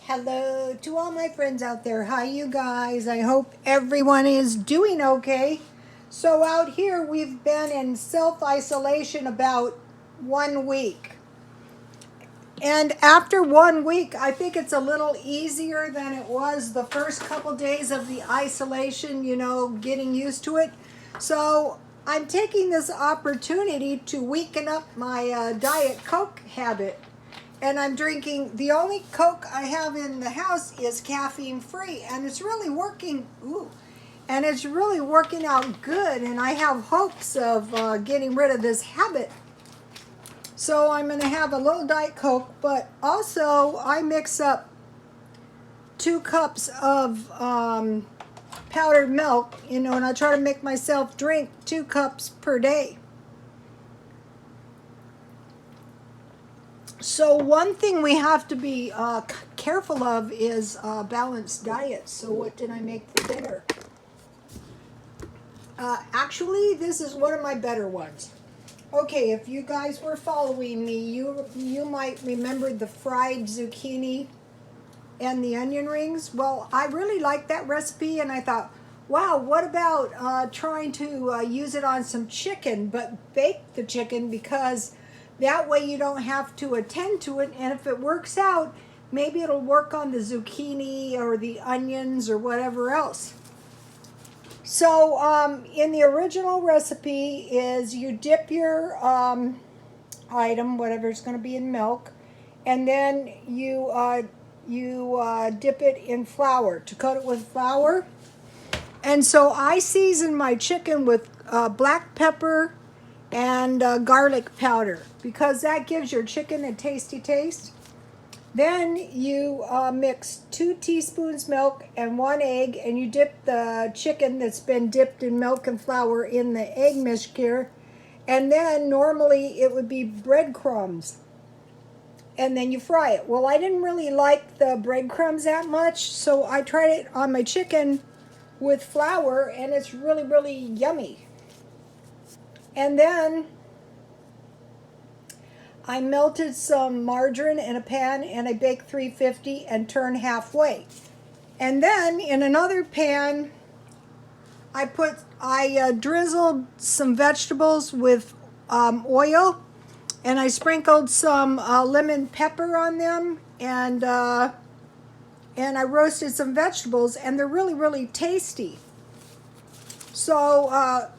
Hello to all my friends out there. Hi, you guys. I hope everyone is doing okay. So, out here, we've been in self isolation about 1 week. And after 1 week, I think it's a little easier than it was the first couple days of the isolation, getting used to it. So, I'm taking this opportunity to weaken up my Diet Coke habit. And I'm drinking, the only Coke I have in the house is caffeine free, and it's really working. And it's really working out good, and I have hopes of getting rid of this habit. So I'm going to have a little Diet Coke, but also I mix up 2 cups of powdered milk, and I try to make myself drink 2 cups per day. So one thing we have to be careful of is balanced diet. So what did I make for dinner? Actually, this is one of my better ones. Okay, if you guys were following me, you might remember the fried zucchini and the onion rings. Well, I really liked that recipe, and I thought, wow, what about trying to use it on some chicken, but bake the chicken, because that way you don't have to attend to it, and if it works out, maybe it'll work on the zucchini or the onions or whatever else. So in the original recipe is you dip your item, whatever it's going to be, in milk, and then you dip it in flour to coat it with flour. And so I season my chicken with black pepper and garlic powder, because that gives your chicken a tasty taste. Then you mix 2 teaspoons milk and 1 egg, and you dip the chicken that's been dipped in milk and flour in the egg mixture. And then normally it would be breadcrumbs. And then you fry it. Well, I didn't really like the breadcrumbs that much, so I tried it on my chicken with flour, and it's really, really yummy. And then I melted some margarine in a pan, and I baked 350 and turned halfway. And then in another pan, I drizzled some vegetables with oil, and I sprinkled some lemon pepper on them, and I roasted some vegetables, and they're really, really tasty. So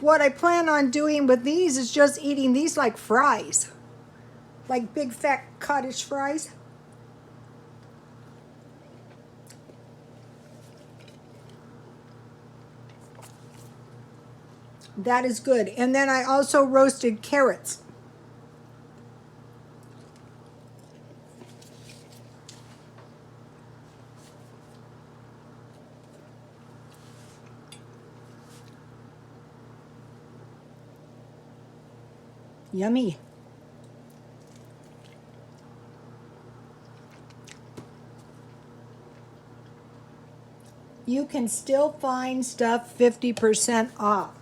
what I plan on doing with these is just eating these like fries, like big fat cottage fries. That is good. And then I also roasted carrots. Yummy. You can still find stuff 50% off.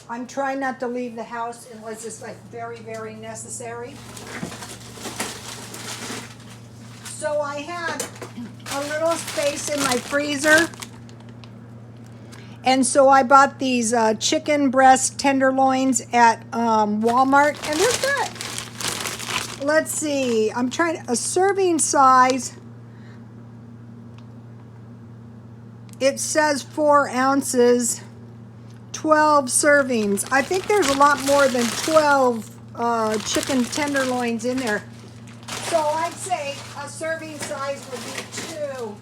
I'm trying not to leave the house unless it's like very, very necessary. So I had a little space in my freezer, and so I bought these chicken breast tenderloins at Walmart, and they're good. Let's see, I'm trying a serving size. It says 4 ounces, 12 servings. I think there's a lot more than 12 chicken tenderloins in there. So I'd say a serving size would be 2.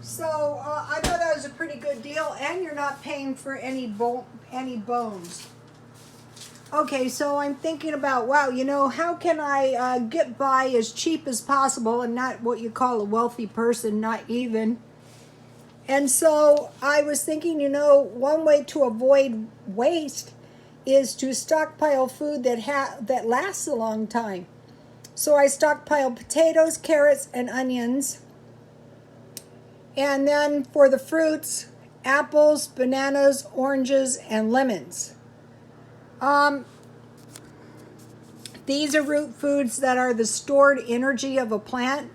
So I thought that was a pretty good deal, and you're not paying for any bones. Okay, so I'm thinking about, wow, how can I get by as cheap as possible and not what you call a wealthy person, not even. And so I was thinking, one way to avoid waste is to stockpile food that lasts a long time. So I stockpiled potatoes, carrots, and onions. And then for the fruits, apples, bananas, oranges, and lemons. These are root foods that are the stored energy of a plant.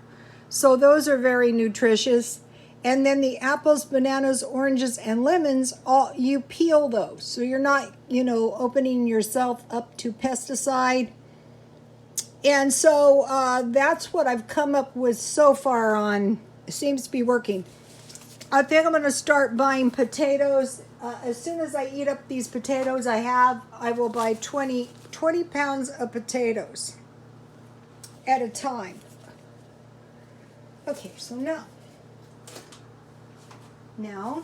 So those are very nutritious. And then the apples, bananas, oranges, and lemons, all you peel those. So you're not, opening yourself up to pesticide. And so that's what I've come up with so far on. It seems to be working. I think I'm going to start buying potatoes. As soon as I eat up these potatoes I will buy 20 pounds of potatoes at a time. Okay, so now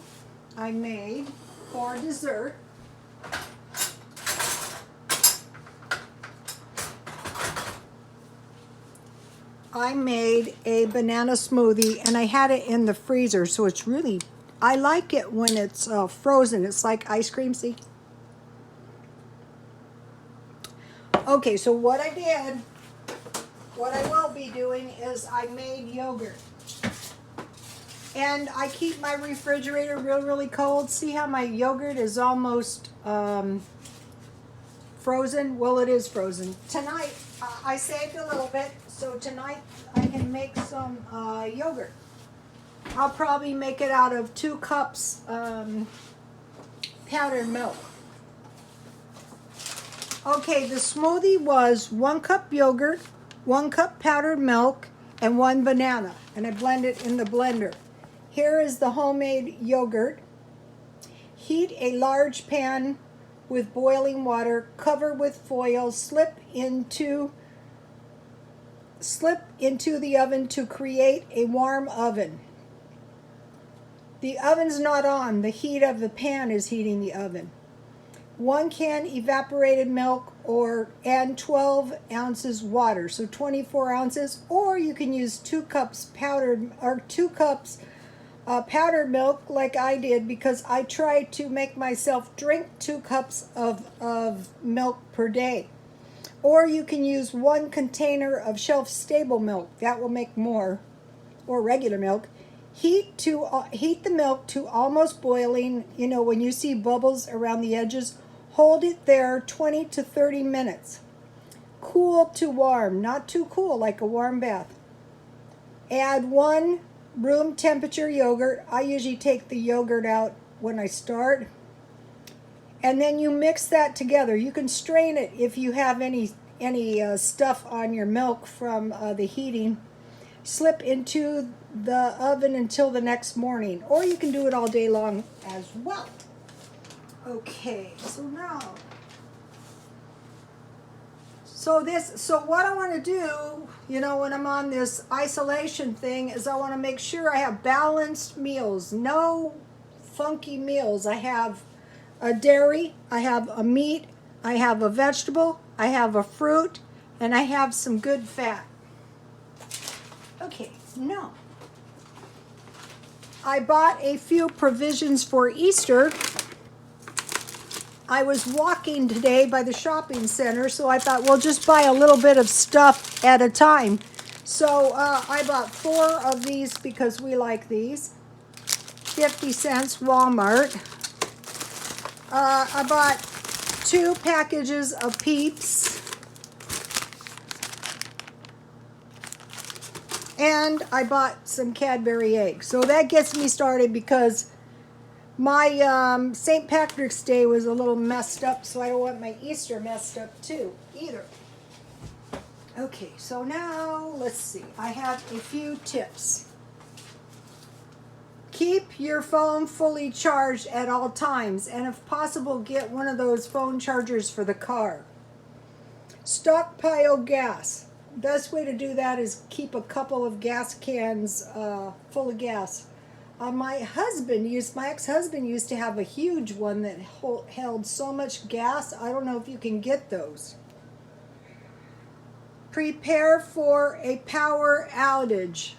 I made for dessert I made a banana smoothie, and I had it in the freezer, so it's really, I like it when it's frozen. It's like ice cream, see? Okay, so what I will be doing is I made yogurt. And I keep my refrigerator really cold. See how my yogurt is almost frozen? Well, it is frozen. Tonight, I saved a little bit, so tonight I can make some yogurt. I'll probably make it out of 2 cups powdered milk. Okay, the smoothie was 1 cup yogurt, 1 cup powdered milk, and 1 banana. And I blend it in the blender. Here is the homemade yogurt. Heat a large pan with boiling water, cover with foil, slip into the oven to create a warm oven. The oven's not on, the heat of the pan is heating the oven. 1 can evaporated milk and 12 ounces water, so 24 ounces, or you can use 2 cups powdered milk like I did, because I try to make myself drink 2 cups of milk per day. Or you can use 1 container of shelf-stable milk. That will make more, or regular milk. Heat the milk to almost boiling. When you see bubbles around the edges, hold it there 20 to 30 minutes. Cool to warm, not too cool like a warm bath. Add 1 room temperature yogurt. I usually take the yogurt out when I start. And then you mix that together. You can strain it if you have any stuff on your milk from the heating. Slip into the oven until the next morning, or you can do it all day long as well. Okay, so now, so what I want to do, when I'm on this isolation thing, is I want to make sure I have balanced meals, no funky meals. I have a dairy, I have a meat, I have a vegetable, I have a fruit, and I have some good fat. Okay, now, I bought a few provisions for Easter. I was walking today by the shopping center, so I thought, well, just buy a little bit of stuff at a time. So I bought 4 of these because we like these. 50 cents, Walmart. I bought 2 packages of Peeps. And I bought some Cadbury eggs. So that gets me started, because my St. Patrick's Day was a little messed up, so I don't want my Easter messed up too, either. Okay, so now, let's see. I have a few tips. Keep your phone fully charged at all times, and if possible, get one of those phone chargers for the car. Stockpile gas. Best way to do that is keep a couple of gas cans full of gas. My ex-husband used to have a huge one that held so much gas. I don't know if you can get those. Prepare for a power outage,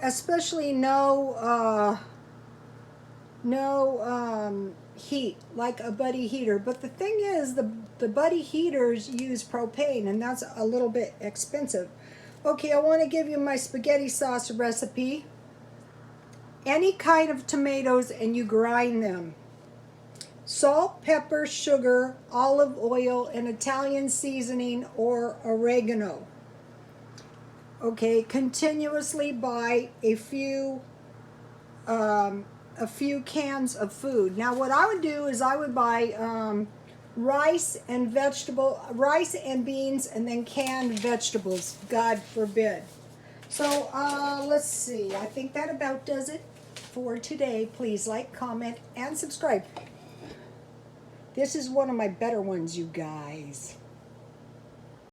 especially no heat, like a buddy heater. But the thing is, the buddy heaters use propane, and that's a little bit expensive. Okay, I want to give you my spaghetti sauce recipe. Any kind of tomatoes, and you grind them. salt, pepper, sugar, olive oil, and Italian seasoning or oregano. Okay, continuously buy a few cans of food. Now what I would do is I would buy rice and beans, and then canned vegetables, God forbid. So let's see, I think that about does it for today. Please like, comment, and subscribe. This is one of my better ones, you guys.